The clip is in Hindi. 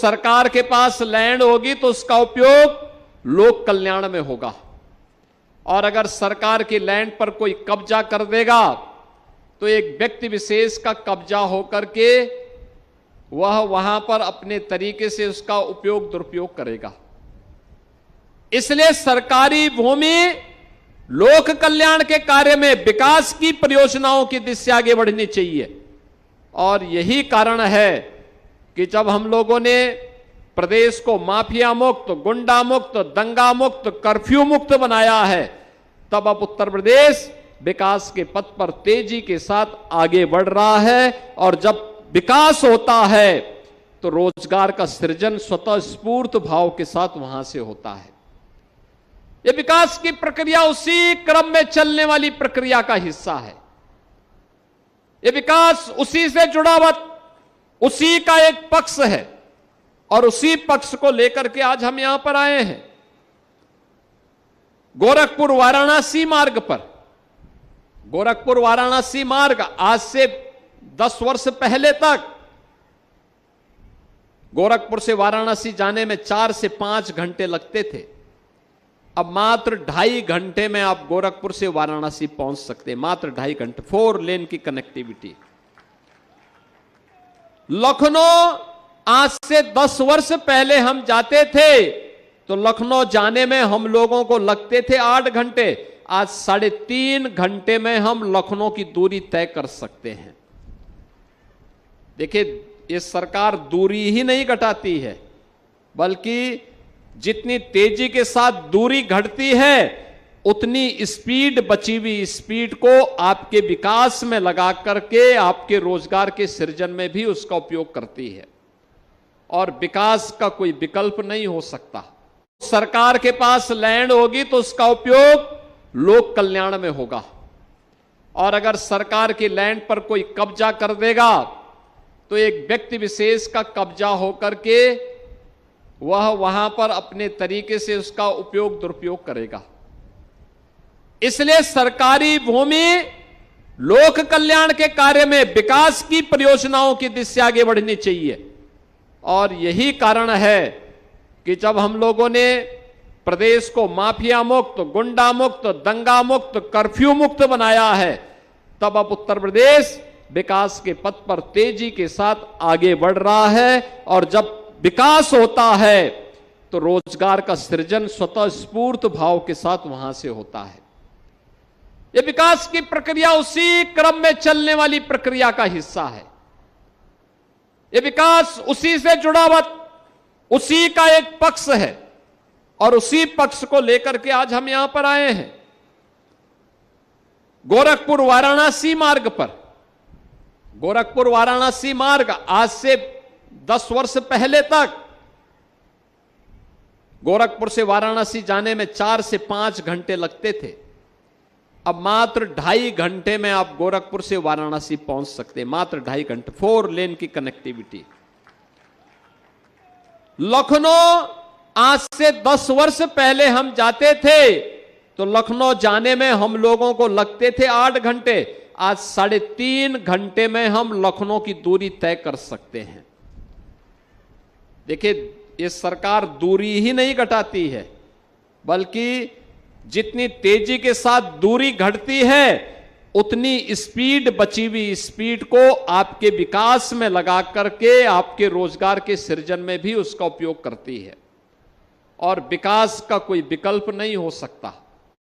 सरकार के पास लैंड होगी तो उसका उपयोग लोक कल्याण में होगा, और अगर सरकार की लैंड पर कोई कब्जा कर देगा तो एक व्यक्ति विशेष का कब्जा होकर के वह वहां पर अपने तरीके से उसका उपयोग दुरुपयोग करेगा। इसलिए सरकारी भूमि लोक कल्याण के कार्य में, विकास की परियोजनाओं की दिशा से आगे बढ़नी चाहिए। और यही कारण है कि जब हम लोगों ने प्रदेश को माफिया मुक्त, गुंडा मुक्त, दंगा मुक्त, कर्फ्यू मुक्त बनाया है, तब अब उत्तर प्रदेश विकास के पथ पर तेजी के साथ आगे बढ़ रहा है। और जब विकास होता है तो रोजगार का सृजन स्वतः स्फूर्त भाव के साथ वहां से होता है। यह विकास की प्रक्रिया उसी क्रम में चलने वाली प्रक्रिया का हिस्सा है। यह विकास उसी से जुड़ा हुआ, उसी का एक पक्ष है, और उसी पक्ष को लेकर के आज हम यहां पर आए हैं। गोरखपुर वाराणसी मार्ग पर, गोरखपुर वाराणसी मार्ग आज से 10 वर्ष पहले तक गोरखपुर से वाराणसी जाने में 4 से 5 घंटे लगते थे। अब मात्र 2.5 घंटे में आप गोरखपुर से वाराणसी पहुंच सकते हैं, मात्र 2.5 घंटे, 4 लेन की कनेक्टिविटी। लखनऊ आज से 10 वर्ष पहले हम जाते थे तो लखनऊ जाने में हम लोगों को लगते थे 8 घंटे, आज 3.5 घंटे में हम लखनऊ की दूरी तय कर सकते हैं। देखिए, ये सरकार दूरी ही नहीं घटाती है, बल्कि जितनी तेजी के साथ दूरी घटती है उतनी स्पीड, बची हुई स्पीड को आपके विकास में लगा करके आपके रोजगार के सृजन में भी उसका उपयोग करती है। और विकास का कोई विकल्प नहीं हो सकता। सरकार के पास लैंड होगी तो उसका उपयोग लोक कल्याण में होगा, और अगर सरकार की लैंड पर कोई कब्जा कर देगा तो एक व्यक्ति विशेष का कब्जा होकर के वह वहां पर अपने तरीके से उसका उपयोग दुरुपयोग करेगा। इसलिए सरकारी भूमि लोक कल्याण के कार्य में, विकास की परियोजनाओं की दिशा से आगे बढ़नी चाहिए। और यही कारण है कि जब हम लोगों ने प्रदेश को माफिया मुक्त, गुंडा मुक्त, दंगा मुक्त, कर्फ्यू मुक्त बनाया है, तब अब उत्तर प्रदेश विकास के पथ पर तेजी के साथ आगे बढ़ रहा है। और जब विकास होता है तो रोजगार का सृजन स्वतः स्फूर्त भाव के साथ वहां से होता है। यह विकास की प्रक्रिया उसी क्रम में चलने वाली प्रक्रिया का हिस्सा है। यह विकास उसी से जुड़ा हुआ, उसी का एक पक्ष है, और उसी पक्ष को लेकर के आज हम यहां पर आए हैं। गोरखपुर वाराणसी मार्ग पर, गोरखपुर वाराणसी मार्ग आज से 10 वर्ष पहले तक गोरखपुर से वाराणसी जाने में 4 से 5 घंटे लगते थे। अब मात्र 2.5 घंटे में आप गोरखपुर से वाराणसी पहुंच सकते हैं, मात्र 2.5 घंटे, 4 लेन की कनेक्टिविटी। लखनऊ आज से 10 वर्ष पहले हम जाते थे तो लखनऊ जाने में हम लोगों को लगते थे 8 घंटे, आज 3.5 घंटे में हम लखनऊ की दूरी तय कर सकते हैं। देखिए, ये सरकार दूरी ही नहीं घटाती है, बल्कि जितनी तेजी के साथ दूरी घटती है उतनी स्पीड, बची हुई स्पीड को आपके विकास में लगा करके आपके रोजगार के सृजन में भी उसका उपयोग करती है। और विकास का कोई विकल्प नहीं हो सकता।